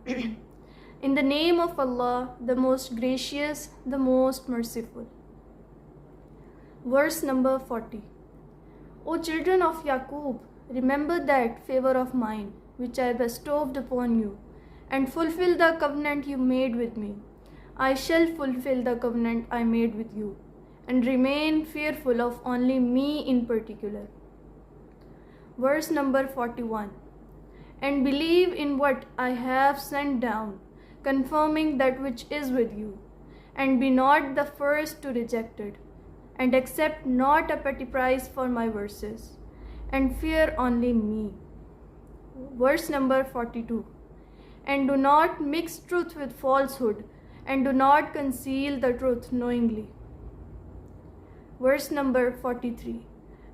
In the name of Allah, the most gracious, the most merciful. Verse number 40. O children of Yaqub, remember that favor of mine, which I bestowed upon you, and fulfill the covenant you made with me. I shall fulfill the covenant I made with you, and remain fearful of only me in particular. Verse number 41. And believe in what I have sent down, confirming that which is with you, and be not the first to reject it, and accept not a petty price for my verses, and fear only me. Verse number 42. And do not mix truth with falsehood, and do not conceal the truth knowingly. Verse number 43.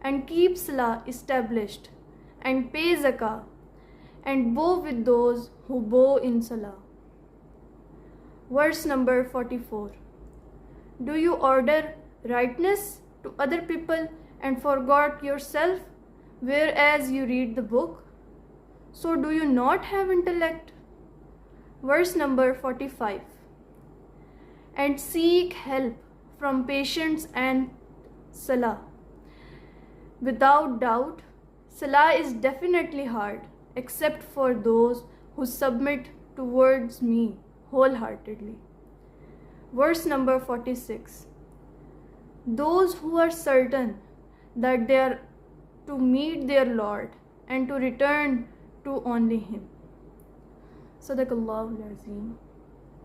And keep Salah established, and pay Zakah, and bow with those who bow in Salah. Verse number 44. Do you order rightness to other people and forgot yourself, whereas you read the book? So do you not have intellect? Verse number 45. And seek help from patience and Salah. Without doubt, Salah is definitely hard, except for those who submit towards me wholeheartedly. Verse number 46. Those who are certain that they are to meet their Lord and to return to only Him. Sadaqallahu al-Azim.